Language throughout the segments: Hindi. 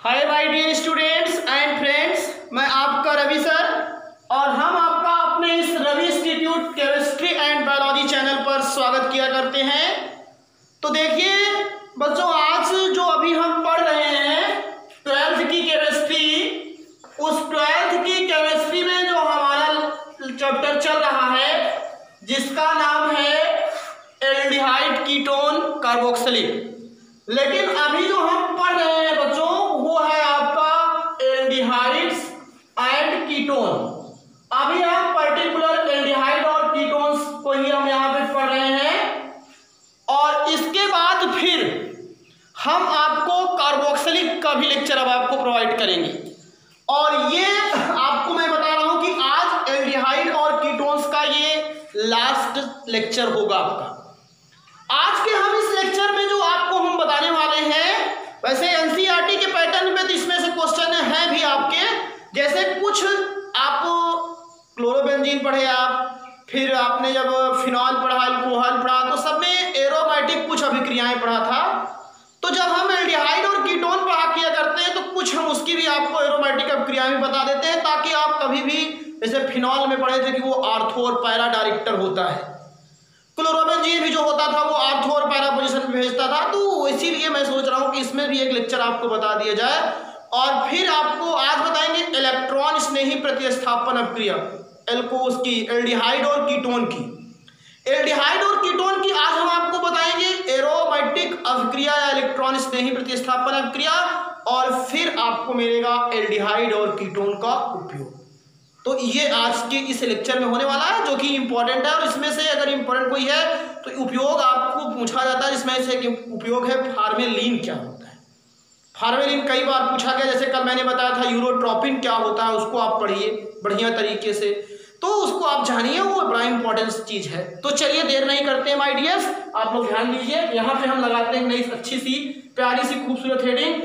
Hi my dear students and friends, मैं आपका रवि सर और हम आपका अपने इस Ravi institute chemistry and biology channel पर स्वागत किया करते हैं। तो देखिए बच्चों, आज जो अभी हम पढ़ रहे हैं 12th की केमिस्ट्री, उस 12th की केमिस्ट्री में जो हमारा चैप्टर चल रहा है जिसका नाम है एल्डिहाइड कीटोन कार्बोक्सिलिक। लेकिन अभी जो हम पढ़ रहे हैं बच्चों वो है आपका एल्डिहाइड्स एंड कीटोन। अभी हम पर्टिकुलर एल्डिहाइड और कीटोन्स को ही हम यहाँ पे पढ़ रहे हैं और इसके बाद फिर हम आपको कार्बोक्सिलिक का भी लेक्चर अब आपको प्रोवाइड करेंगे। और ये आपको मैं बता रहा हूँ कि आज एल्डिहाइड और कीटोन्स का ये लास्ट लेक्चर होगा आपका। आज के हम इस लेक्चर में जो आपको हम बताने वाले हैं, वैसे एनसीईआरटी के पैटर्न में तो इसमें से क्वेश्चन है भी आपके, जैसे कुछ आप क्लोरोबेंजीन पढ़े, आप फिर आपने जब फिनॉल पढ़ा, अल्कोहल पढ़ा, तो सब में एरोमेटिक कुछ अभिक्रियाएं पढ़ा था। तो जब हम एल्डिहाइड और कीटोन पढ़ा किया करते हैं तो कुछ हम उसकी भी आपको एरोमेटिक अभिक्रियाएं भी बता देते हैं, ताकि आप कभी भी, जैसे फिनॉल में पढ़े थे कि वो आर्थो और पैरा डायरेक्टर होता है, क्लोरोबेंजीन भी जो होता था वो आर्थो और पैरा पोजीशन पे भेजता था। तो इसीलिए मैं सोच रहा हूँ कि इसमें भी एक लेक्चर आपको बता दिया जाए। और फिर आपको आज बताएंगे इलेक्ट्रॉन स्नेही प्रतिस्थापन अभिक्रिया, एल्कोस की, एल्डिहाइड और कीटोन की। एल्डिहाइड और कीटोन की आज हम आपको बताएंगे एरोमेटिक अभिक्रिया या इलेक्ट्रॉन स्नेही प्रतिस्थापन अभिक्रिया, और फिर आपको मिलेगा एल्डिहाइड और कीटोन का उपयोग। तो ये आज के इस लेक्चर में होने वाला है, जो कि इंपॉर्टेंट है। और इसमें से अगर इंपॉर्टेंट कोई है तो उपयोग आपको पूछा जाता है। इसमें से उपयोग है फार्मेलिन क्या होता है। फार्मेलिन कई बार पूछा गया, जैसे कल मैंने बताया था यूरोट्रोपिन क्या होता है, उसको आप पढ़िए बढ़िया तरीके से, तो उसको आप जानिए, वो बड़ा इंपॉर्टेंट चीज है। तो चलिए देर नहीं करते हैं माय डियर्स, आप लोग ध्यान दीजिए। यहाँ पे हम लगाते हैं नई अच्छी सी प्यारी सी खूबसूरत हेडिंग,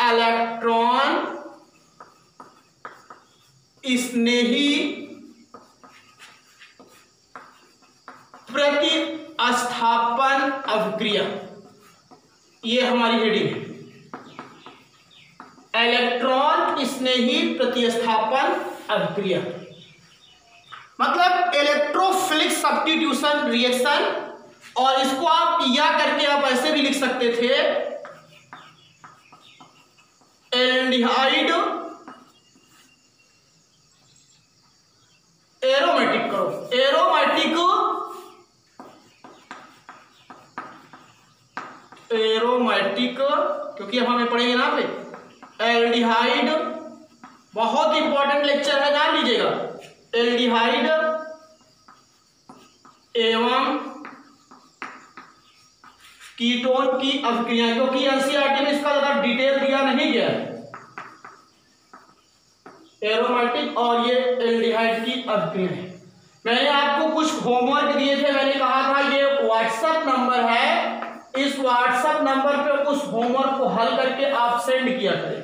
इलेक्ट्रॉन स्नेही प्रतिस्थापन अभिक्रिया, ये हमारी हेडिंग है, इलेक्ट्रॉन स्नेही प्रतिस्थापन अभिक्रिया। मतलब इलेक्ट्रोफिलिक सब्स्टिट्यूशन रिएक्शन, और इसको आप या करके आप ऐसे भी लिख सकते थे, एल्डिहाइड एरोमेटिक करो, एरोमेटिक क्योंकि अब हमें पढ़ेंगे ना पे एल्डिहाइड, बहुत इंपॉर्टेंट लेक्चर है, जान लीजिएगा। एल्डिहाइड एवं कीटोन की अभिक्रिया, क्योंकि एनसीईआरटी में इसका ज्यादा डिटेल दिया नहीं गया है। एरोमेटिक और ये एल्डिहाइड की अभिक्रिया है। मैंने आपको कुछ होमवर्क दिए थे, मैंने कहा था ये व्हाट्सएप नंबर है, इस व्हाट्सएप नंबर पे उस होमवर्क को हल करके आप सेंड किया करें।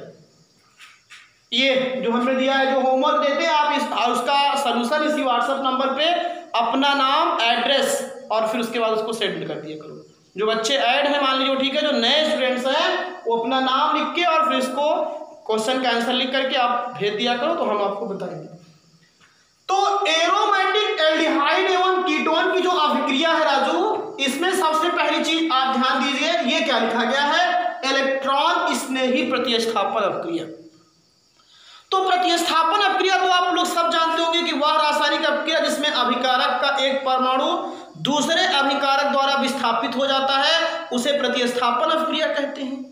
ये जो हमने दिया है, जो होमवर्क देते हैं आप, उसका सलूशन इसी व्हाट्सएप नंबर पे अपना नाम, एड्रेस और फिर उसके बाद उसको सेंड कर दिया करो। जो बच्चे ऐड है मान लीजिए, ठीक है, जो नए स्टूडेंट्स हैं वो अपना नाम लिख के और फिर इसको क्वेश्चन का आंसर लिख करके आप भेज दिया करो, तो हम आपको बताएंगे। तो एरोमेटिक एल्डिहाइड एवं कीटोन की जो अभिक्रिया है राजू, इसमें सबसे पहली चीज आप ध्यान दीजिए, ये क्या लिखा गया है, इलेक्ट्रॉन स्नेही प्रतिस्थापन अभिक्रिया। तो प्रतिस्थापन अभिक्रिया तो आप लोग सब जानते होंगे कि वह रासायनिक अभिक्रिया जिसमें अभिकारक का एक परमाणु दूसरे अभिकारक द्वारा विस्थापित हो जाता है, उसे प्रतिस्थापन अभिक्रिया कहते हैं।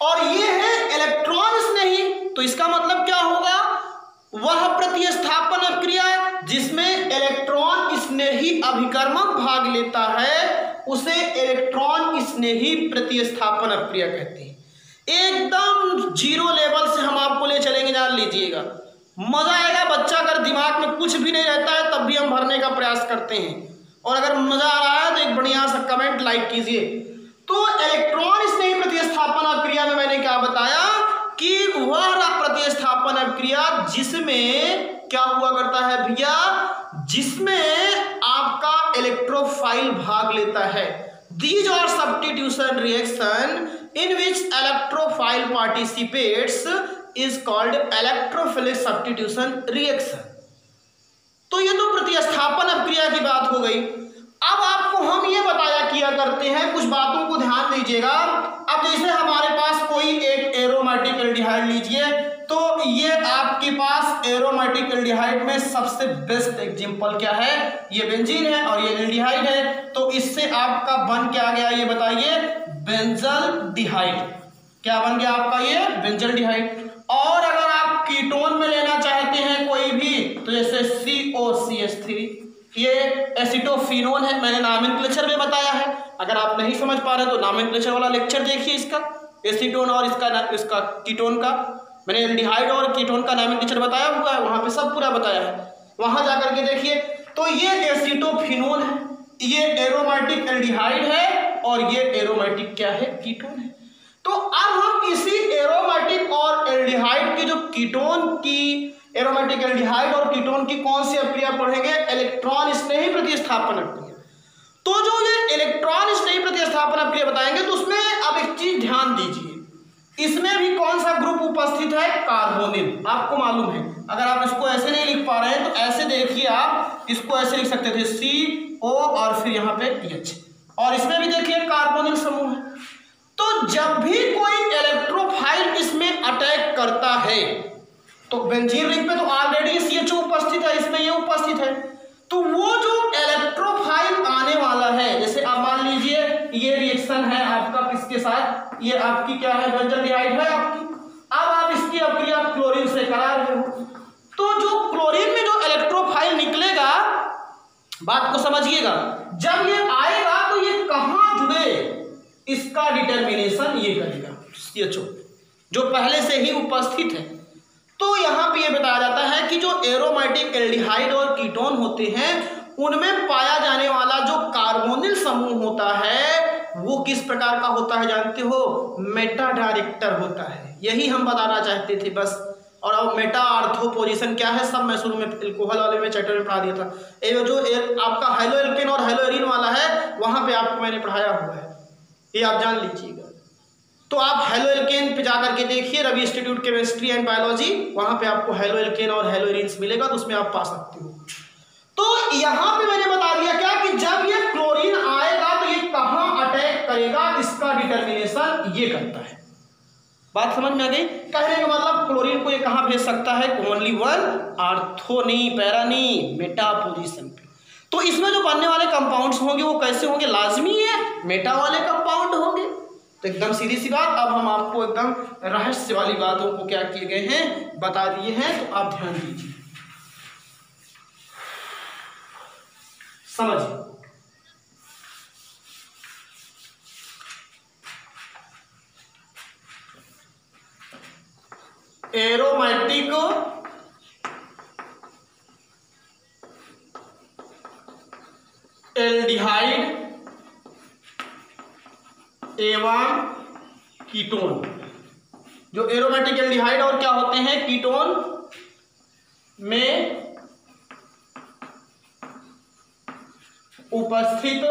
और ये है इलेक्ट्रॉन स्नेही, तो इसका मतलब क्या होगा, वह प्रतिस्थापन अभिक्रिया जिसमें इलेक्ट्रॉन स्नेही अभिकर्मक भाग लेता है, उसे इलेक्ट्रॉन स्नेही प्रतिस्थापन अभिक्रिया कहते हैं। एकदम जीरो लेवल से हम आपको ले चलेंगे, जान लीजिएगा, मजा आएगा। बच्चा अगर दिमाग में कुछ भी नहीं रहता है तब भी हम भरने का प्रयास करते हैं, और अगर मजा आ रहा है तो एक बढ़िया सा कमेंट लाइक कीजिए। तो इलेक्ट्रॉन स्नेही प्रतिस्थापन अभिक्रिया में मैंने क्या बताया कि वह प्रतिस्थापन अभिक्रिया जिसमें क्या हुआ करता है भैया, जिसमें आपका इलेक्ट्रोफाइल भाग लेता है, These are substitution reaction in which electrophile participates is called electrophilic substitution reaction। तो ये तो प्रतिस्थापन अपक्रिया की बात हो गई। अब आपको हम ये बताया किया करते हैं, कुछ बातों को ध्यान दीजिएगा। अब जैसे हमारे पास कोई एक एरोमेटिक एल्डिहाइड लीजिए, तो ये आपके पास एरोमेटिक एल्डिहाइड में सबसे बेस्ट एग्जांपल क्या है, ये बेंजीन है और ये एल्डिहाइड है। तो इससे आपका बन क्या गया ये बताइए, बेंजल्डिहाइड। क्या बन गया आपका ये, बेंजल्डिहाइड। और अगर आप कीटोन में लेना चाहते हैं कोई भी, तो जैसे COCH3, ये एसिटोफिनोन है, मैंने नॉमेनक्लेचर में बताया है। अगर आप नहीं समझ पा रहे तो नॉमेनक्लेचर वाला लेक्चर देखिए इसका, एसीटोन और इसका कीटोन का, मैंने एल्डिहाइड और कीटोन का नॉमेनक्लेचर बताया हुआ है, वहां पे सब पूरा बताया है, वहां जाकर के देखिए। तो ये एसिटोफिनोन है, ये एरोमेटिक एल्डिहाइड है और ये एरोमेटिक क्या है, कीटोन है। तो अब हम इसी एरोमेटिक और एल्डिहाइड की जो कीटोन की, एरोमेटिक एल्डिहाइड और कीटोन की कौन सी अपक्रिया पढ़ेंगे, इलेक्ट्रॉन स्नेही प्रतिस्थापन अपक्रिया। तो जो ये इलेक्ट्रॉन स्नेही प्रतिस्थापन अपक्रिया बताएंगे, तो उसमें अब एक चीज ध्यान दीजिए, इसमें भी कौन सा ग्रुप उपस्थित है, कार्बोनिल। आपको मालूम है, अगर आप इसको ऐसे नहीं लिख पा रहे हैं तो ऐसे देखिए, आप इसको ऐसे लिख सकते थे CO और फिर यहाँ पे H, और इसमें भी देखिए कार्बोनिल समूह है। तो जब भी कोई इलेक्ट्रोफाइल इसमें अटैक करता है, तो बेंजीन रिंग पे तो ऑलरेडी CHO उपस्थित है, इसमें ये उपस्थित है, तो वो जो इलेक्ट्रोफाइल आने वाला है, जैसे आप मान लीजिए ये रिएक्शन है आपका किसके साथ, ये आपकी क्या है, बेंजल्डिहाइड है आपकी। अब आप इसकी अपक्रिया क्लोरीन से करा रहे हो, तो जो क्लोरीन में जो इलेक्ट्रोफाइल निकलेगा, बात को समझिएगा, जब ये आएगा तो ये कहां जुड़े, इसका डिटर्मिनेशन ये करेगा CHO, जो पहले से ही उपस्थित है। तो यहाँ पे ये बताया जाता है कि जो एरोमेटिक एल्डिहाइड और कीटोन होते हैं, उनमें पाया जाने वाला जो कार्बोनिल समूह होता है, वो किस प्रकार का होता है जानते हो, मेटा डायरेक्टर होता है। यही हम बताना चाहते थे बस। और अब मेटा आर्थो पोजीशन क्या है, सब मैं शुरू में एल्कोहल वाले में चैप्टर में पढ़ा दिया था। ये जो आपका हाइलोएल्केन और हाइलोएरिन वाला है, वहां पे आपको मैंने पढ़ाया हुआ है, ये आप जान लीजिएगा। तो आप हेलोएल्केन पे जाकर के देखिए, Ravi institute chemistry and biology, वहां पे आपको हेलोएल्केन और हेलोएरिन्स मिलेगा, तो उसमें आप पा सकते हो। तो यहां पे मैंने बता दिया क्या कि जब ये क्लोरीन आएगा तो ये कहां अटैक करेगा, इसका डिटर्मिनेशन ये करता है। बात समझ में आ गई? कहने का मतलब क्लोरीन को ये कहां भेज सकता है, ओनली वन आर्थो नहीं, पैरा नहीं, मेटा पोजीशन पे। तो इसमें जो बनने वाले कंपाउंड्स होंगे वो कैसे होंगे, लाजमी है मेटा वाले कंपाउंड होंगे। तो एकदम सीधी सी बात। अब हम आपको एकदम रहस्य वाली बातों को क्या किए गए हैं, बता दिए हैं, तो आप ध्यान दीजिए, समझिए। एरोमेटिक एल्डिहाइड एवं कीटोन, जो एरोमेटिक एल्डिहाइड और क्या होते हैं, कीटोन में उपस्थित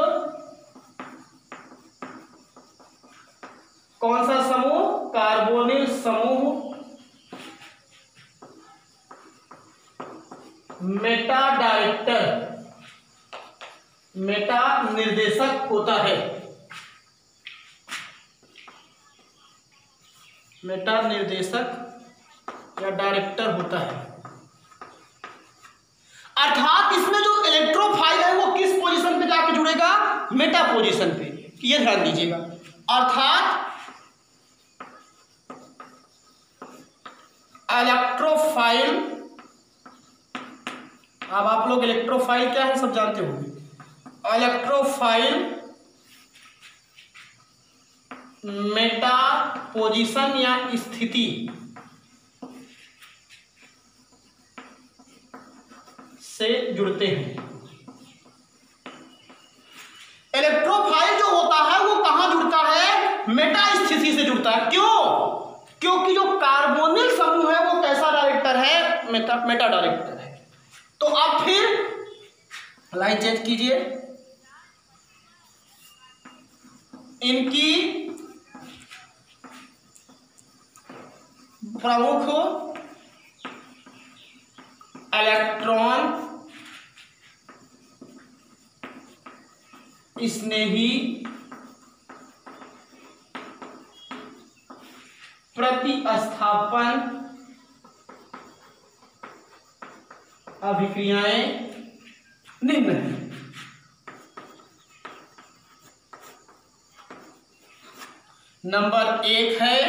कौन सा समूह, कार्बोनिल समूह मेटा डायरेक्टर, मेटा निर्देशक होता है, मेटा निर्देशक या डायरेक्टर होता है। अर्थात इसमें जो इलेक्ट्रोफाइल है वो किस पोजीशन पे जाके जुड़ेगा, मेटा पोजीशन पे, ये ध्यान दीजिएगा। अर्थात इलेक्ट्रोफाइल, अब आप लोग इलेक्ट्रोफाइल क्या है सब जानते होंगे। इलेक्ट्रोफाइल मेटा पोजीशन या स्थिति से जुड़ते हैं। इलेक्ट्रोफाइल जो होता है वो कहां जुड़ता है, मेटा स्थिति से जुड़ता है। क्यों? क्योंकि जो कार्बोनिल समूह है वो कैसा डायरेक्टर है, मेटा डायरेक्टर है। तो अब फिर लाइन चेंज कीजिए, इनकी प्रमुख इलेक्ट्रॉन स्नेही प्रतिस्थापन अभिक्रियाएं निम्न है। नंबर 1 है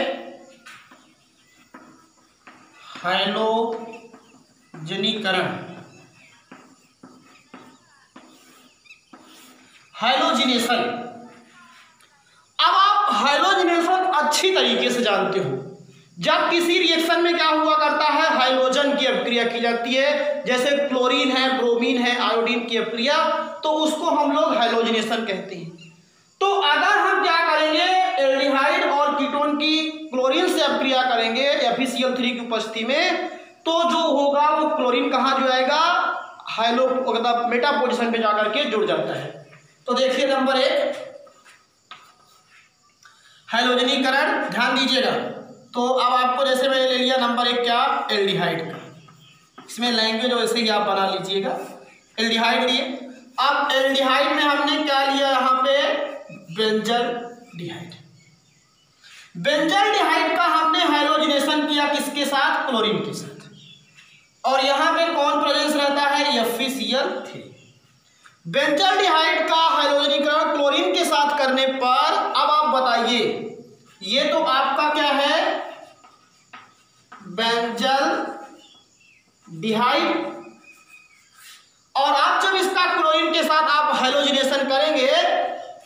हैलोजनीकरण, हैलोजिनेशन। अब आप हैलोजिनेशन अच्छी तरीके से जानते हो। जब किसी रिएक्शन में क्या हुआ करता है, हाइड्रोजन की अभिक्रिया की जाती है, जैसे क्लोरीन है, ब्रोमीन है, आयोडीन की अभिक्रिया, तो उसको हम लोग हैलोजिनेशन कहते हैं। तो अगर हम क्या करेंगे, एल्डिहाइड और कीटोन की क्लोरीन से अभिक्रिया करेंगे FeCl3 की उपस्थिति में, तो जो होगा वो क्लोरीन कहाँ जो आएगा, हाइलो मतलब मेटा पोजीशन पे जाकर के जुड़ जाता है। तो देखिए नंबर 1 हैलोजनीकरण, ध्यान दीजिएगा। तो अब आपको जैसे मैंने ले लिया नंबर 1 क्या, एल्डिहाइड का, इसमें लैंग्वेज वैसे ही आप बना लीजिएगा, एल्डिहाइड लिए। अब एल्डिहाइड में हमने क्या लिया, यहाँ पे बेंजल्डिहाइड। बेंजल्डिहाइड का हमने हैलोजिनेशन किया किसके साथ, क्लोरीन के साथ। और यहाँ पे कौन प्रेजेंस रहता है, FeCl3। बेंजल्डिहाइड का हैलोजनीकरण क्लोरीन के साथ करने पर अब आप बताइए, ये तो आपका क्या है, बेंजल्डिहाइड, और आप जब इसका क्लोरीन के साथ आप हैलोजिनेशन करेंगे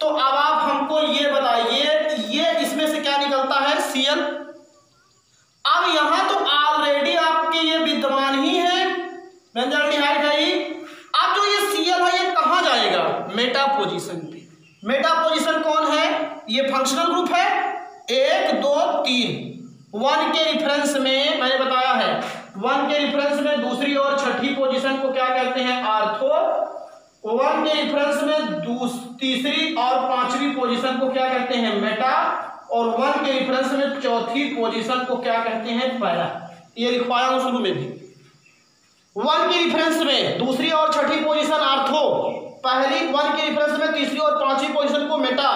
तो अब आप हमको ये बताइए, ये इसमें से क्या निकलता है, Cl। अब यहां तो ऑलरेडी आपके ये विद्यमान ही है, बेंजल्डिहाइड है ही। अब जो ये Cl है ये कहां जाएगा, मेटा पोजीशन पे। मेटा पोजीशन कौन है, ये फंक्शनल ग्रुप है, 1 2 3। 1 के रिफरेंस में मैंने बताया है, 1 के रिफरेंस में दूसरी और छठी पोजीशन को क्या कहते हैं, आर्थो। 1 के रिफरेंस में तीसरी और पांचवी पोजीशन को क्या कहते हैं, मेटा। और 1 के रिफरेंस में चौथी पोजीशन को क्या कहते हैं, पैरा। ये लिखवाया हूं शुरू में भी। 1 के रिफरेंस में दूसरी और छठी पोजीशन आर्थो, पहली 1 के रिफरेंस में तीसरी और पांचवी पोजीशन को मेटा।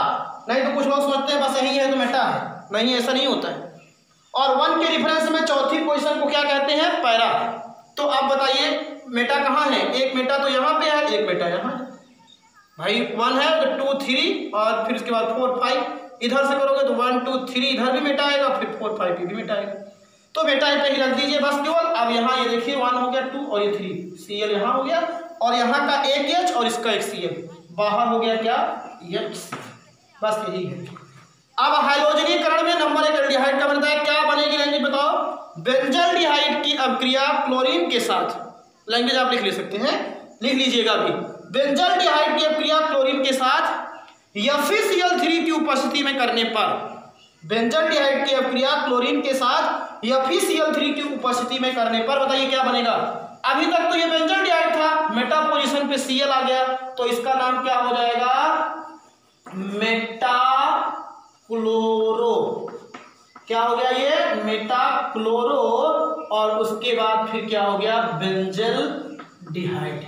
नहीं तो कुछ लोग समझते हैं बस यही है तो मेटा है, नहीं ऐसा नहीं होता है। और 1 के रिफरेंस में चौथी पोजीशन को क्या कहते हैं, पैरा। तो अब बताइए मेटा कहाँ है, एक मेटा तो यहाँ पे है, एक मेटा यहाँ है भाई। 1 है तो 2 3 और फिर उसके बाद 4 5, इधर से करोगे तो 1 2 3 इधर भी मेटा आएगा, फिर 4 5 भी मेटा आएगा। तो मेटा पे ही रख दीजिए बस केवल। अब यहाँ ये देखिए 1 हो गया, 2 और ये 3, Cl यहाँ हो गया, और यहाँ का एक H और इसका एक Cl, बाहर हो गया क्या, H। बस यही है। अब हैलोजनीकरण में नंबर 1 एल्डिहाइड का बनता है, क्या बनेगी लैंग्वेज बताओ, बेंजल्डिहाइड की अभिक्रिया क्लोरीन के साथ, लैंग्वेज आप लिख ले सकते हैं, लिख लीजिएगा अभी। बेंजल्डिहाइड की अभिक्रिया क्लोरीन के साथ FeCl3 की उपस्थिति में करने पर, बेंजल्डिहाइड की अभिक्रिया क्लोरीन के साथ FeCl3 की उपस्थिति में करने पर बताइए क्या बनेगा। अभी तक तो ये बेंजल्डिहाइड था, मेटा पोजीशन पे Cl आ गया, तो इसका नाम क्या हो जाएगा, मेटाक्लोरो। क्या हो गया ये, मेटाक्लोरो। और उसके बाद फिर क्या हो गया, बेंजल्डिहाइड,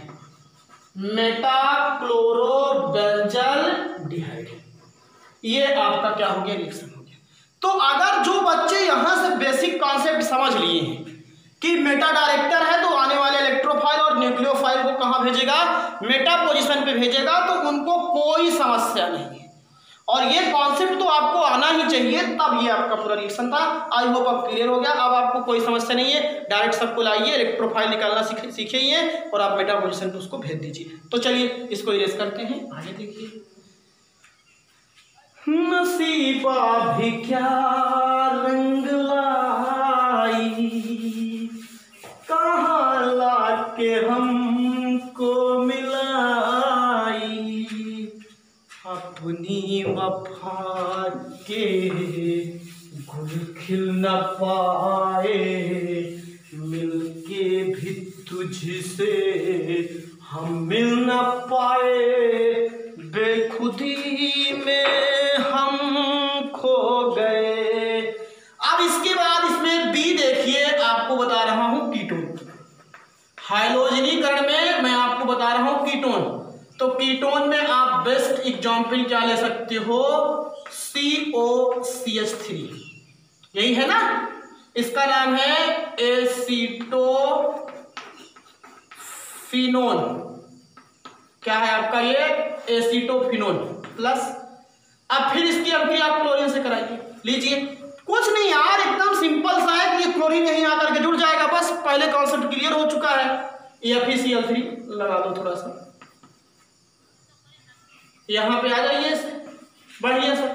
मेटाक्लोरो बेंजल्डिहाइड। ये आपका क्या हो गया, रिएक्शन हो गया। तो अगर जो बच्चे यहां से बेसिक कॉन्सेप्ट समझ लिए हैं कि मेटा डायरेक्टर है तो आने वाले इलेक्ट्रोफाइल और न्यूक्लियोफाइल को कहां भेजेगा, मेटा पोजीशन पे भेजेगा, तो उनको कोई समस्या नहीं है। और ये कॉन्सेप्ट तो आपको आना ही चाहिए, तब ये आपका पूरा रिएक्शन था। आई होप अब क्लियर हो गया। अब आपको कोई समस्या नहीं है, डायरेक्ट सबको लाइए, इलेक्ट्रोफाइल निकालना सीखे ही है और आप मेटा पोजीशन पे उसको भेज दीजिए। तो चलिए इसको इरेज करते हैं, आगे देखिए। नसीबा भी क्या रंग लाई, कहाँ लाके हमको मिलाई, अपनी वफा के गुल खिल न पाए, मिलके भी तुझसे हम मिल न पाए, बेखुदी में हम एग्जाम्पल क्या ले सकते हो, COCH3, यही है ना। इसका नाम है एसीटोफिनोन। क्या है आपका ये, एसीटोफिनोन प्लस। अब फिर इसकी अभिक्रिया आप क्लोरीन से कराइए। लीजिए, कुछ नहीं यार, एकदम सिंपल सा है कि ये क्लोरीन यहीं आकर के जुड़ जाएगा, बस पहले कॉन्सेप्ट क्लियर हो चुका है। FeCl3 लगा दो थोड़ा सा, यहां पे आ जाइए, बढ़िया सा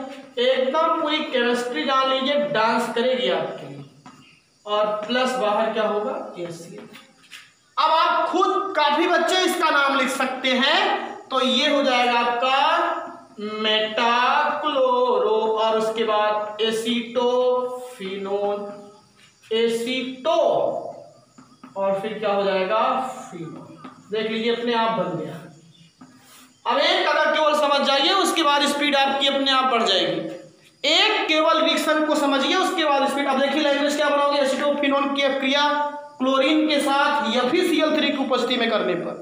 एकदम पूरी केमिस्ट्री जान लीजिए, डांस करेगी आपके लिए। और प्लस बाहर क्या होगा, HCl। अब आप खुद काफी बच्चे इसका नाम लिख सकते हैं, तो ये हो जाएगा आपका मेटाक्लोरो, और उसके बाद एसीटोफिनोन, एसीटो और फिर क्या हो जाएगा, फिनोन। देख लीजिए अपने आप बन गया। अब एक अगर केवल समझ जाइए, उसके बाद स्पीड आपकी अपने आप बढ़ जाएगी। एक केवल रिएक्शन को समझिए, उसके बाद स्पीड। अब देखिए लैंग्वेज क्या बनाओगे, एसीटोफिनोन की अभिक्रिया क्लोरीन के साथ FeCl3 की उपस्थिति में करने पर,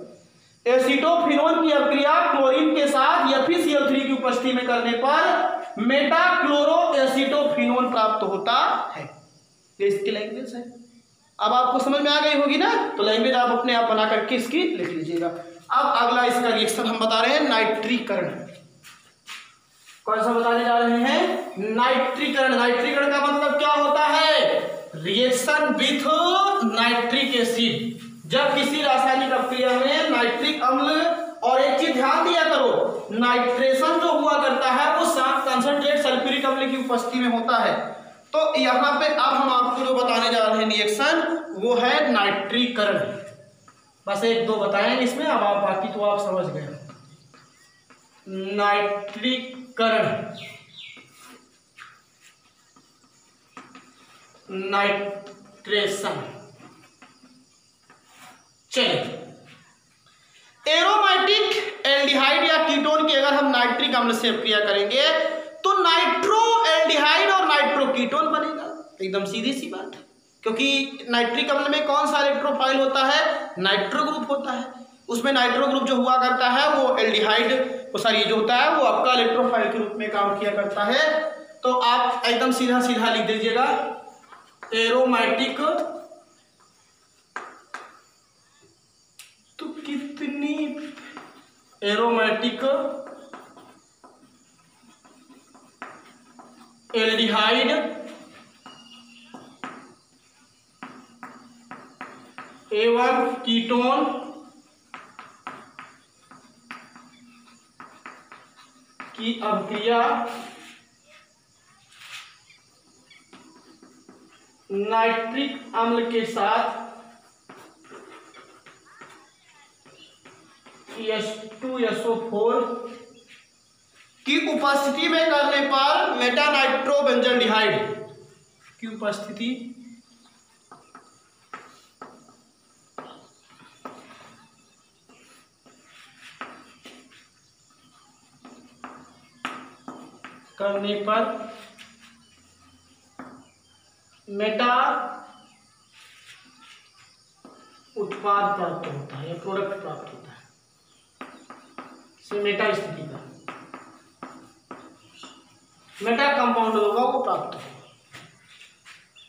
एसीटोफिनोन की अभिक्रिया क्लोरीन के साथ FeCl3 की उपस्थिति में करने पर मेटाक्लोरो एसीटोफिनोन प्राप्त होता है। ये इसकी लैंग्वेज है। अब आपको समझ में आ गई होगी ना, तो लैंग्वेज आप अपने आप बना करके इसकी लिख लीजिएगा। अब अगला इसका रिएक्शन हम बता रहे हैं, नाइट्रीकरण। कौन सा बताने जा रहे हैं, नाइट्रीकरण। नाइट्रीकरण का मतलब क्या होता है, रिएक्शन विथ नाइट्रिक एसिड। जब किसी रासायनिक अभिक्रिया में नाइट्रिक अम्ल, और एक चीज ध्यान दिया करो, नाइट्रेशन जो हुआ करता है वो कंसंट्रेट सल्फ्यूरिक अम्ल की उपस्थिति में होता है। तो यहाँ पे अब हम आपको जो बताने जा रहे हैं रिएक्शन, वो है नाइट्रीकरण। बस एक दो बताएंगे इसमें, अब आप बाकी तो आप समझ गए। नाइट्रीकरण, नाइट्रेशन। चलिए, एरोमेटिक एल्डिहाइड या कीटोन की अगर हम नाइट्रिक अम्ल से अभिक्रिया करेंगे तो नाइट्रो एल्डिहाइड और नाइट्रो कीटोन बनेगा। एकदम सीधी सी बात है, क्योंकि नाइट्रिक अम्ल में कौन सा इलेक्ट्रोफाइल होता है, नाइट्रो ग्रुप होता है। उसमें नाइट्रो ग्रुप जो हुआ करता है वो एल्डिहाइड, सॉरी जो होता है वो आपका इलेक्ट्रोफाइल के रूप में काम किया करता है। तो आप एकदम सीधा सीधा लिख दीजिएगा, एरोमेटिक। तो कितनी एरोमेटिक एल्डिहाइड एवं कीटोन की अभिक्रिया नाइट्रिक अम्ल के साथ H2SO4 की उपस्थिति में करने पर मेटानाइट्रो बेंजल्डिहाइड की उपस्थिति करने पर मेटा उत्पाद प्राप्त होता है या प्रोडक्ट प्राप्त होता है, मेटा स्थिति का मेटा कंपाउंड होगा वो प्राप्त होगा।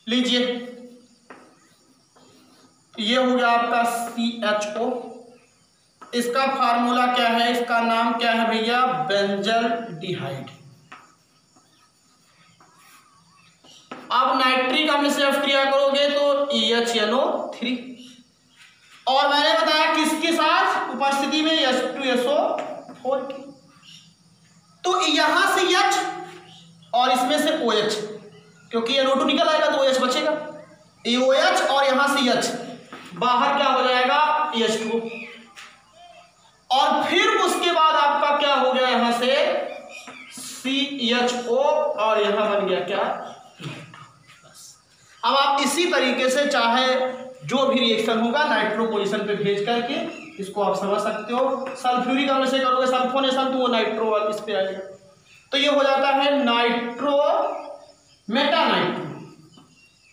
लीजिए, ये हो गया आपका CHO। इसका फार्मूला क्या है, इसका नाम क्या है भैया, बेंजल्डिहाइड। आप नाइट्रिक अम्ल से अभिक्रिया करोगे तो EHNO3, और मैंने बताया किसके साथ उपस्थिति में, H2SO4 की। तो यहां से H और इसमें से OH, क्योंकि NO2 निकल आएगा तो OH बचेगा, OH और यहां से H, बाहर क्या हो जाएगा, H2। और फिर उसके बाद आपका क्या हो गया, यहां से CHO और यहां बन गया क्या, अब आप इसी तरीके से चाहे जो भी रिएक्शन होगा नाइट्रो पोजीशन पे भेज करके इसको आप समझ सकते हो। सल्फ्यूरिक अम्ल से करोगे सल्फोनेशन तो वो नाइट्रो इस पे आएगा। तो ये हो जाता है nitro meta-nitro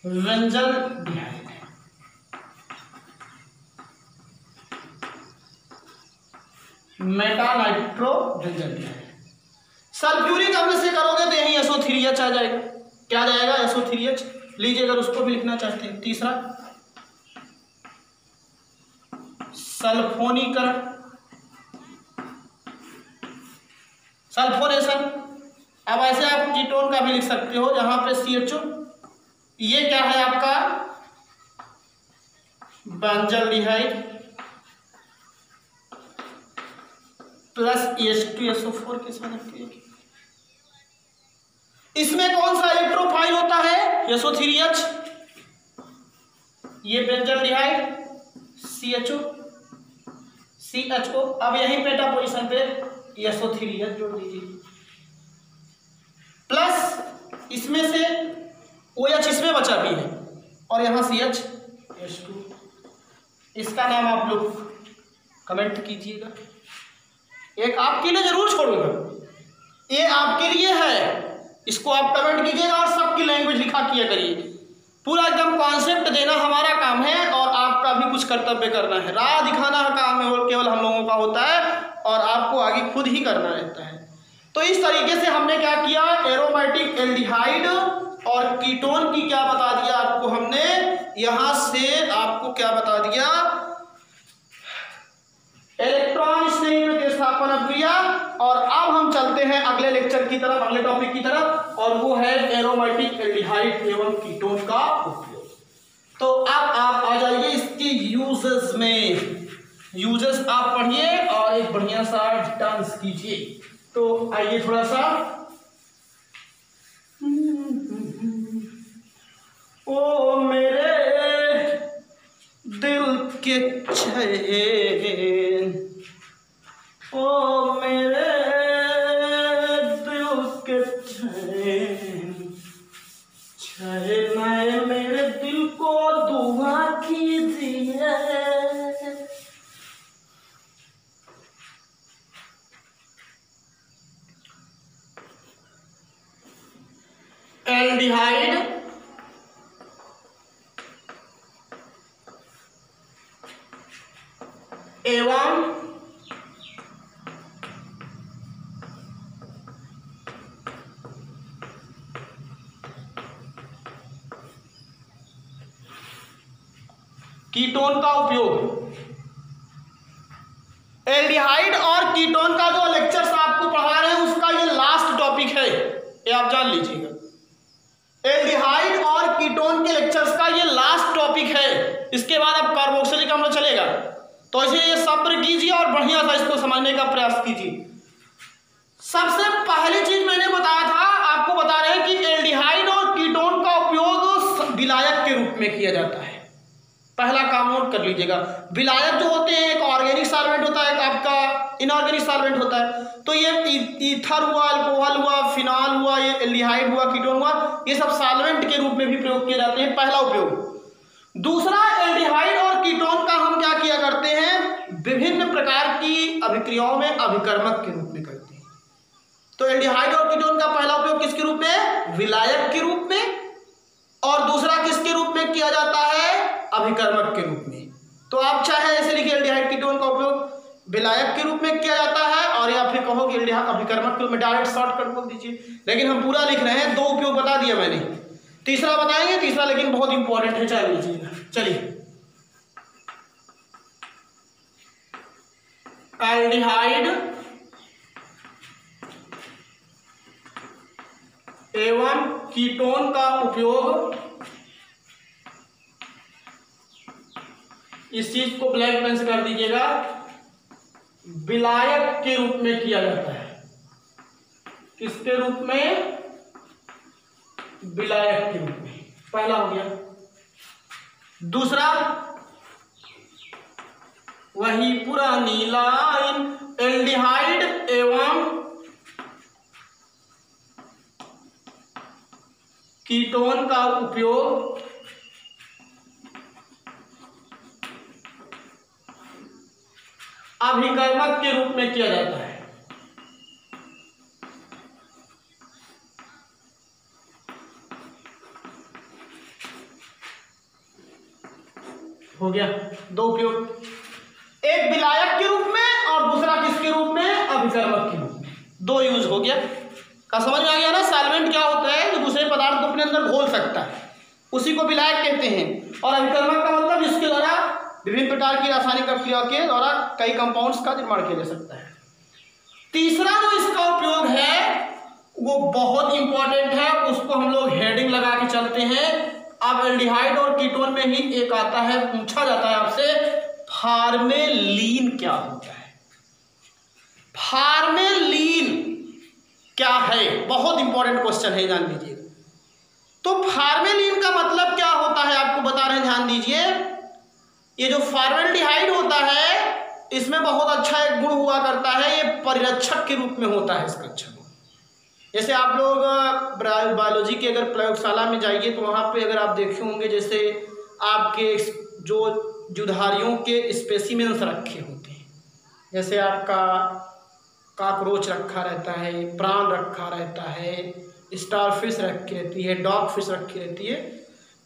benzaldehyde. Meta-nitro benzaldehyde. Sulphuric अम्ल से करोगे तो यही SO3H आ जाएगा। क्या आ जाएगा? SO3H। लीजिए अगर उसको भी लिखना चाहते हैं। तीसरा सल्फोनीकरण, सल्फोनेशन। अब ऐसे आप कीटोन का भी लिख सकते हो जहां पे CHO, ये क्या है आपका बेंजल्डिहाइड प्लस H2SO4 के साथ रखिए। इसमें कौन सा इलेक्ट्रोफाइल होता है? SO3H, ये बेंजल्डिहाइड CHO। अब यही पेटा पोजीशन पे SO3H जोड़ दीजिए, प्लस इसमें से OH इसमें बचा भी है और यहां CH2। इसका नाम आप लोग कमेंट कीजिएगा। एक आपके लिए जरूर छोड़ूंगा, ये आपके लिए है, इसको आप कमेंट कीजिएगा और सबकी लैंग्वेज लिखा किया करिए। पूरा एकदम कॉन्सेप्ट देना हमारा काम है और आपका भी कुछ कर्तव्य करना है। राह दिखाना काम है केवल हम लोगों का होता है और आपको आगे खुद ही करना रहता है। तो इस तरीके से हमने क्या किया, एरोमेटिक एल्डिहाइड और कीटोन की क्या बता दिया आपको हमने, यहां से आपको क्या बता दिया, इलेक्ट्रॉन स्नेही प्रतिस्थापन क्रिया। और अब हम चलते हैं अगले लेक्चर की तरफ, अगले टॉपिक की तरफ, और वो है एरोमेटिक एल्डिहाइड एवं कीटोन का उपयोग। तो अब आप आ जाइए इसके यूजेस में। यूजेस आप पढ़िए और एक बढ़िया सा डांस कीजिए। तो आइए थोड़ा सा, ओ मेरे दिल के चैन, ओ मेरे दिल के चैन, चैन मेरे दिल को दुआ कीजिए। एल्डिहाइड एवं कीटोन का उपयोग। एल्डिहाइड और कीटोन का जो लेक्चर्स आपको पढ़ा रहे हैं उसका ये लास्ट टॉपिक है, ये आप जान लीजिएगा। एल्डिहाइड और कीटोन के लेक्चर्स का ये लास्ट टॉपिक है। इसके बाद अब कार्बोक्सिलिक अम्ल चलेगा। तो इसे ये सब्र कीजिए और बढ़िया सा इसको समझने का प्रयास कीजिए। सबसे पहली चीज मैंने बताया था, आपको बता रहे हैं कि एल्डिहाइड और कीटोन का उपयोग विलायक के रूप में किया जाता है। पहला काम नोट कर लीजिएगा। विलायक जो होते हैं, एक ऑर्गेनिक सॉल्वेंट होता है, एक आपका इनऑर्गेनिक सॉल्वेंट होता है। तो ये ईथर हुआ, अल्कोहल हुआ, फिनॉल हुआ, ये एल्डिहाइड हुआ, कीटोन हुआ, ये सब सॉल्वेंट के रूप में भी प्रयोग किए जाते हैं, पहला उपयोग। दूसरा, एल्डिहाइड और कीटोन का हम क्या किया करते हैं, विभिन्न प्रकार की अभिक्रियाओं में अभिकर्मक के रूप में करते हैं। तो एल्डिहाइड और कीटोन का पहला उपयोग किसके रूप में, विलायक के रूप में, और दूसरा किसके रूप में किया जाता है, अभिकर्मक के रूप में। तो आप चाहे ऐसे लिखिए, एल्डिहाइड कीटोन का उपयोग विलायक के रूप में किया जाता है, और या फिर कहो कि अभिकर्मक के रूप में, डायरेक्ट शॉर्टकट बोल दीजिए। लेकिन हम पूरा लिख रहे हैं, दो उपयोग बता दिया मैंने, तीसरा बताएंगे, तीसरा लेकिन बहुत इंपॉर्टेंट है, चाहे लीजिएगा। चलिए, एल्डिहाइड एवं कीटोन का उपयोग, इस चीज को ब्लैक पेन से कर दीजिएगा, विलायक के रूप में किया जाता है। किसके रूप में, विलायक के रूप में, पहला हो गया। दूसरा, वही पुरानी लाइन, एल्डिहाइड एवं कीटोन का उपयोग अभिकर्मक के रूप में किया जाता है। हो गया दो उपयोग, एक विलायक के रूप में और दूसरा किसके रूप में, अभिकर्मक के रूप में, दो यूज हो गया। का समझ में आ गया ना। सॉल्वेंट क्या होता है, जो दूसरे पदार्थ को अपने अंदर घोल सकता है, उसी को विलायक कहते हैं। और अभिकर्मक का मतलब जिसके द्वारा विभिन्न प्रकार की रासायनिक प्रक्रिया के द्वारा कई कंपाउंड्स का निर्माण किया जा सकता है। तीसरा जो इसका उपयोग है वो बहुत इंपॉर्टेंट है, उसको हम लोग हेडिंग लगा के चलते हैं। अब एल्डिहाइड और कीटोन में ही एक आता है, पूछा जाता है आपसे, फार्मेलीन क्या होता है। फार्मेलीन क्या है, बहुत इंपॉर्टेंट क्वेश्चन है, जान लीजिए। तो फार्मेलीन का मतलब क्या होता है आपको बता रहे हैं, ध्यान दीजिए। ये जो फॉर्मेल्डिहाइड होता है इसमें बहुत अच्छा एक गुण हुआ करता है, ये परिरक्षक के रूप में होता है इसका अच्छा गुण। जैसे आप लोग बायोलॉजी के अगर प्रयोगशाला में जाइए तो वहाँ पे अगर आप देखे होंगे, जैसे आपके जो जुधारियों के स्पेसिमेंस रखे होते हैं, जैसे आपका कॉकरोच रखा रहता है, प्राण रखा रहता है, स्टारफिश रखी रहती है, डॉग फिश रखी रहती है,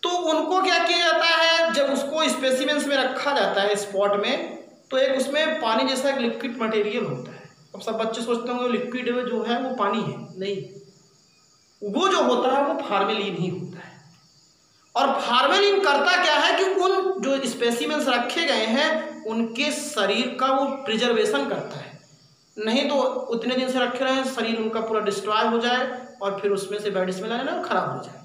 तो उनको क्या किया जाता है, जब उसको स्पेसिमेंस में रखा जाता है स्पॉट में, तो एक उसमें पानी जैसा एक लिक्विड मटेरियल होता है। अब सब बच्चे सोचते होंगे लिक्विड जो है वो पानी है, नहीं, वो जो होता है वो फार्मेलिन ही होता है। और फार्मेलिन करता क्या है कि उन जो स्पेसिमेंस रखे गए हैं उनके शरीर का वो प्रिजर्वेशन करता है, नहीं तो उतने दिन से रखे रहे शरीर उनका पूरा डिस्ट्रॉय हो जाए और फिर उसमें से बैड स्मेल आए ना, खराब हो जाए।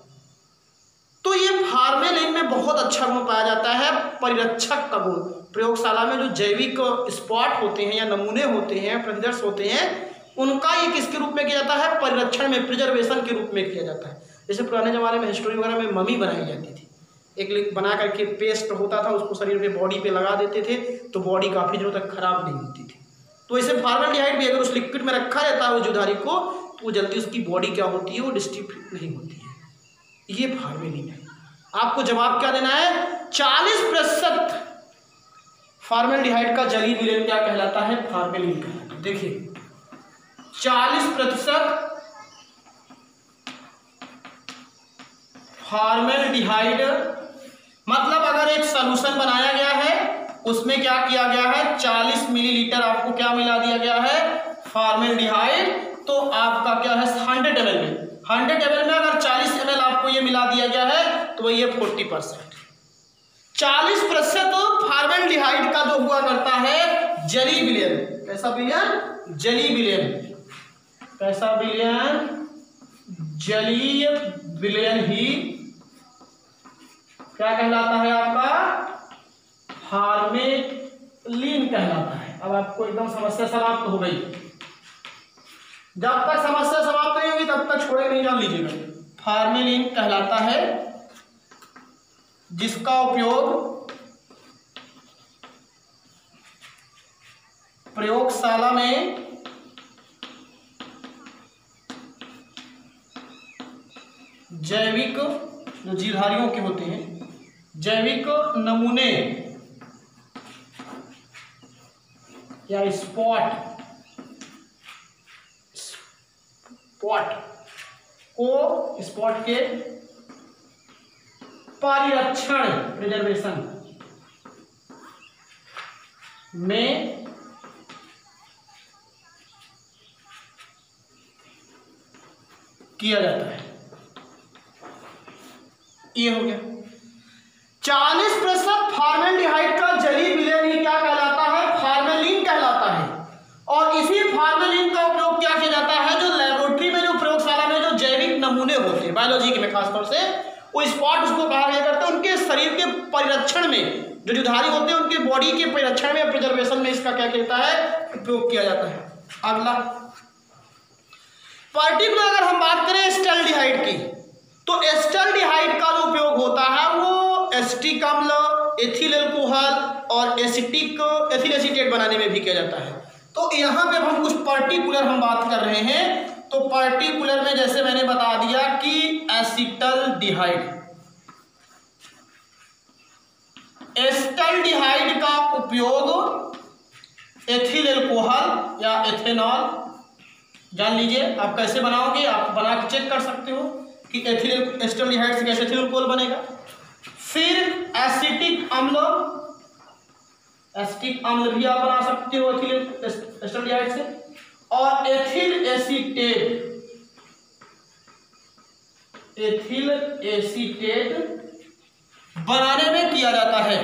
तो ये फार्मेलिन में बहुत अच्छा गुण पाया जाता है, परिरक्षक का गुण। प्रयोगशाला में जो जैविक स्पॉट होते हैं या नमूने होते हैं, प्रतिदर्श होते हैं, उनका ये किसके रूप में किया जाता है, परिरक्षण में, प्रिजर्वेशन के रूप में किया जाता है। जैसे पुराने ज़माने में हिस्टोरी वगैरह में मम्मी बनाई जाती थी, एक बना करके पेस्ट होता था, उसको शरीर पे बॉडी पे लगा देते थे तो बॉडी काफ़ी दिनों तक खराब नहीं होती थी। तो ऐसे फॉर्मेल्डिहाइड भी अगर उस लिक्विड में रखा रहता है वो जुधारी को, तो वो जल्दी उसकी बॉडी क्या होती है, वो डिस्ट्रीब्यूट नहीं होती है। ये फार्मेलिन है। आपको जवाब क्या देना है, 40% फॉर्मेल्डिहाइड का जलीय विलयन क्या कहलाता है, फार्मेलिन कहलाता है। देखिए 40% फॉर्मेल्डिहाइड, मतलब अगर एक सॉल्यूशन बनाया गया है उसमें क्या किया गया है, 40 मिलीलीटर आपको क्या मिला दिया गया है, फॉर्मेल्डिहाइड। तो आपका क्या है 100 ml में, 100 ml में अगर 40 ml आपको ये मिला दिया गया है तो ये 40%। 40% फॉर्मेल्डिहाइड का जो हुआ करता है जलीय विलयन, कैसा विलयन, जलीय विलयन, कैसा विलयन, जलीय विलयन ही क्या कहलाता है आपका, फार्मेलिन कहलाता है। अब आपको एकदम समस्या समाप्त हो गई। जब तक समस्या समाप्त नहीं होगी तब तक छोड़े नहीं, जान लीजिएगा। फार्मेलिन कहलाता है जिसका उपयोग प्रयोगशाला में जैविक जो जीवधारियों के होते हैं, जैविक नमूने या स्पॉट को, स्पॉट के परिरक्षण, प्रिजर्वेशन में किया जाता है। ये हो गया 40% फॉर्मेल्डिहाइड का जलीय विलयन ही क्या कहलाता है, फार्मेलिन कहलाता है। और इसी फार्मेलिन का उपयोग क्या किया जाता है, जो लेबोरेटरी में, जो प्रयोगशाला में जो जैविक नमूने होते हैं बायोलॉजी के में खासतौर से, वो स्पॉट उसको कहा गया करता है, उनके शरीर के परिरक्षण में, जो जुधारी होते हैं उनके बॉडी के परिरक्षण में, प्रिजर्वेशन में इसका क्या कहता है, उपयोग किया जाता है। अगला पार्टिकुलर अगर हम बात करें एस्टल्डिहाइड की, तो एस्टल्डिहाइड का जो उपयोग होता है वो एसिटिक अम्ल, एथिल अल्कोहल और एथिल एसीटेट बनाने में भी किया जाता है। तो यहाँ पे हम कुछ पर्टिकुलर हम बात कर रहे हैं। तो पर्टिकुलर में जैसे मैंने बता दिया कि एसिटल्डिहाइड, एस्टल्डिहाइड का उपयोग एथिल अल्कोहल या एथेनॉल, जान लीजिए आप कैसे बनाओगे, आप बना के चेक कर सकते हो कि एस्टल्डिहाइड से कैसे एथिल अल्कोहल बनेगा। फिर एसिटिक अम्ल, एसिटिक अम्ल भी आप बना सकते हो एथिल एस्टल्डिहाइड से। और एथिल एसीटेट, एथिल एसीटेट बनाने में किया जाता है,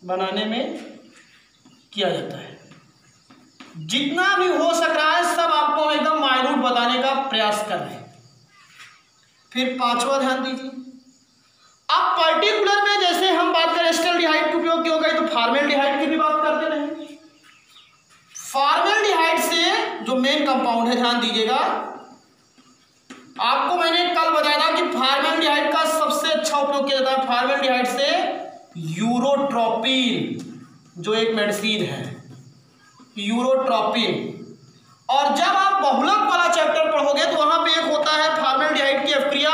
बनाने में किया जाता है। जितना भी हो सक रहा है सब आपको एकदम माइन्यूट बताने का प्रयास कर रहे हैं। फिर पांचवा ध्यान दीजिए, अब पर्टिकुलर में जैसे हम बात करें एस्टल्डिहाइड के उपयोग की हो गई, तो फॉर्मेल्डिहाइड की भी बात करते रहेंगे। फॉर्मेल्डिहाइड से जो मेन कंपाउंड है, ध्यान दीजिएगा, आपको मैंने कल बताया था कि फॉर्मेल्डिहाइड का सबसे अच्छा उपयोग किया जाता है फॉर्मेल्डिहाइड से यूरोट्रोपिन, जो एक मेडिसिन है, यूरोट्रोपिन। और जब आप बहुलक वाला चैप्टर पढ़ोगे तो वहां पे एक होता है फॉर्मेल्डिहाइड की अपक्रिया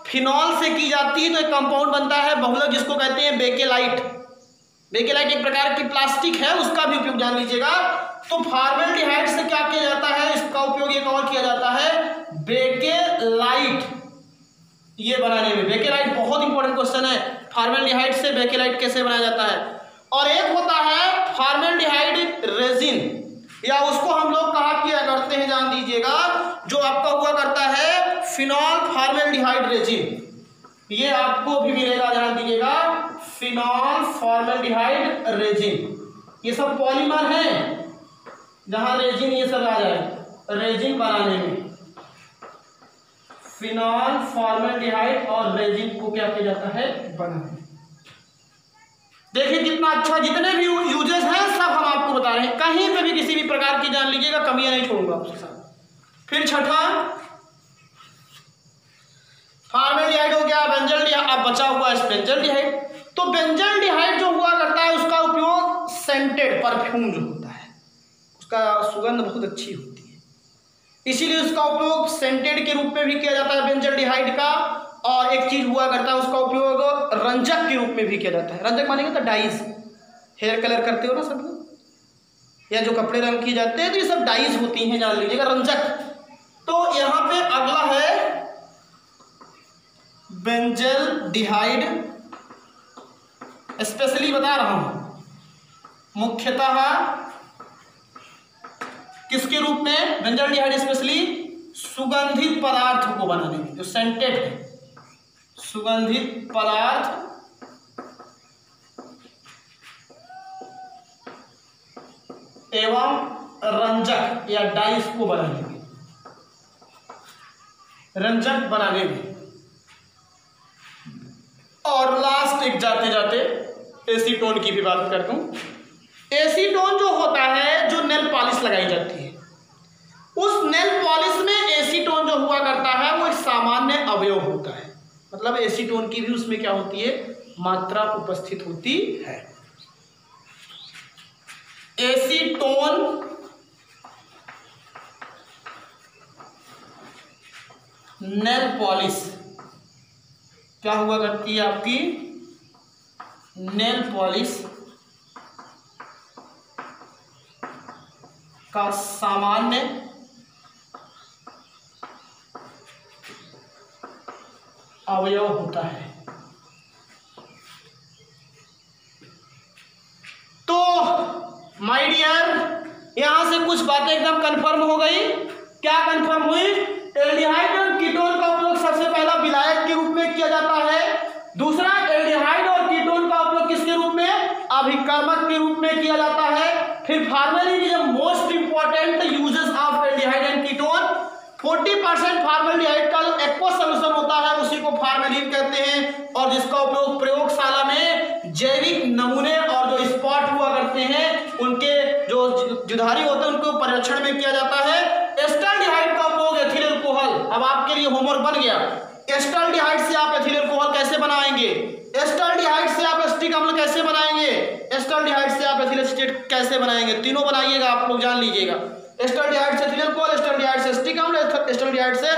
फिनॉल से की जाती है, तो एक कंपाउंड बनता है बहुलक, जिसको कहते हैं बेकेलाइट। बेकेलाइट एक प्रकार की प्लास्टिक है, उसका भी उपयोग जान लीजिएगा। तो फॉर्मेल्डिहाइड से क्या किया जाता है, इसका उपयोग एक और किया जाता है बेकेलाइट, ये बनाने में। बेकेलाइट बहुत इंपॉर्टेंट क्वेश्चन है, फॉर्मेल्डिहाइड से बेकेलाइट कैसे बनाया जाता है। और एक होता है फॉर्मेल्डिहाइड रेजिन, या उसको हम लोग कहा किया करते हैं, जान दीजिएगा, जो आपका हुआ करता है फिनॉल फॉर्मेल्डिहाइड रेजिन, ये आपको भी मिलेगा, ध्यान दीजिएगा, फिनॉल फॉर्मेल्डिहाइड रेजिन। ये सब पॉलीमर हैं, जहां रेजिन ये सब आ जाए रेजिन बनाने में। फिनॉल फॉर्मेल्डिहाइड और रेजिन को क्या किया जाता है, बनाने। देखिए कितना अच्छा, जितने भी यूजेस हैं सब हम आपको बता रहे हैं, कहीं पे भी किसी भी प्रकार की जान लीजिएगा, कमियां नहीं छोड़ूंगा आपके साथ। फिर छठा फॉर्मेल्डिहाइड हो गया, बेंजल्डिहाइड, अब बचा हुआ है बेंजल्डिहाइड। तो बेंजल्डिहाइड जो हुआ करता है उसका उपयोग सेंटेड परफ्यूम जो होता है, उसका सुगंध बहुत अच्छी होती है, इसीलिए उसका उपयोग सेंटेड के रूप में भी किया जाता है बेंजल्डिहाइड का। और एक चीज हुआ करता है, उसका उपयोग रंजक के रूप में भी किया जाता है। रंजक मानेंगे तो डाइज, हेयर कलर करते हो ना सब लोग, या जो कपड़े रंग किए जाते हैं, तो ये सब डाइज होती हैं, जान लीजिएगा, रंजक। तो यहाँ पे अगला है बेंजल्डिहाइड, स्पेशली बता रहा हूं, मुख्यतः किसके रूप में बेंजल्डिहाइड, स्पेशली सुगंधित पदार्थ को बनाने में, जो सेंटेड है, सुगंधित पदार्थ एवं रंजक या डाइस को बनाने में, रंजक बनाने में। और लास्ट एक जाते जाते एसीटोन की भी बात कर दूं। एसीटोन जो होता है, जो नेल पॉलिश लगाई जाती है, उस नेल पॉलिश में एसीटोन जो हुआ करता है वो एक सामान्य अवयव होता है, मतलब एसीटोन की भी उसमें क्या होती है, मात्रा उपस्थित होती है। एसीटोन नेल पॉलिश क्या हुआ करती है, आपकी नेल पॉलिश का सामान्य अवयव होता है। तो माय डियर, यहां से कुछ बातें एकदम कंफर्म हो गई। क्या कंफर्म हुई, एल्डिहाइड और कीटोन का उपयोग सबसे पहला विलायक के रूप में किया जाता है। दूसरा, एल्डिहाइड और कीटोन का उपयोग किसके रूप में, अभिकर्मक के रूप में किया जाता है। फिर formalin most important uses of aldehyde and ketone. 40% formaldehyde का जो एक्वस सॉल्यूशन होता है उसी को फॉर्मेलिन कहते हैं, और जिसका उपयोग प्रयोगशाला में जैविक नमूने और जो स्पॉट हुआ करते हैं उनके जो जुधारी होते हैं उनको परीक्षण में किया जाता है। एस्टल्डिहाइड का उपयोग एथिल अल्कोहल, अब आपके लिए होमवर्क बन गया, एस्टल्डिहाइड से आप एथिल अल्कोहल कैसे बनाएंगे, एस्टल्डिहाइड से आप एसिटिक अम्ल कैसे बनाएंगे, एस्टल्डिहाइड से आप एथिल एसीटेट कैसे बनाएंगे, तीनों बनाइएगा, आप लोग जान लीजिएगा। एस्टल्डिहाइड से एथिल अल्कोहल, एस्टल्डिहाइड से एसिटिक अम्ल, एस्टल्डिहाइड से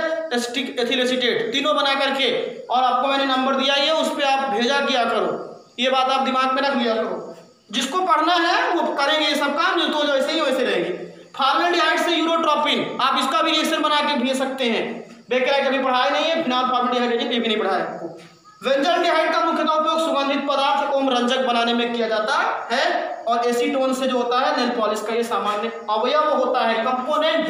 एथिल एसीटेट, तीनों बना करके, और आपको मैंने नंबर दिया है उस पर आप भेजा किया करो, ये बात आप दिमाग में रख लिया करो। जिसको पढ़ना है वो करेंगे ये सब काम, जो जैसे ही वैसे रहेगी। फॉर्मेल्डिहाइड से यूरोट्रोपिन, आप इसका भी रिएक्शन बना के भेज सकते हैं। बेकेलाइट अभी पढ़ाया नहीं है, फिनाल फॉर्मेल्डिहाइड ये भी नहीं पढ़ाया आपको। बेंजल्डिहाइड का मुख्यतः उपयोग सुगंधित पदार्थ एवं रंजक बनाने में किया जाता है, और एसीटोन से जो होता है नेल पॉलिश का ये सामान्य अवयव होता है, कंपोनेंट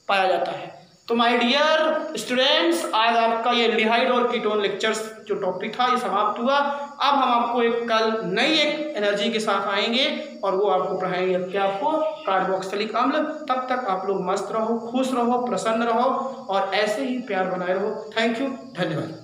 पाया जाता है। तो माय डियर स्टूडेंट्स, आज आपका ये एल्डिहाइड और कीटोन लेक्चर्स जो टॉपिक था ये समाप्त हुआ। अब हम आपको कल नई एक एनर्जी के साथ आएंगे और वो आपको पढ़ाएंगे क्या, आपको कार्बोक्सिलिक अम्ल। तब तक आप लोग मस्त रहो, खुश रहो, प्रसन्न रहो और ऐसे ही प्यार बनाए रहो। थैंक यू, धन्यवाद।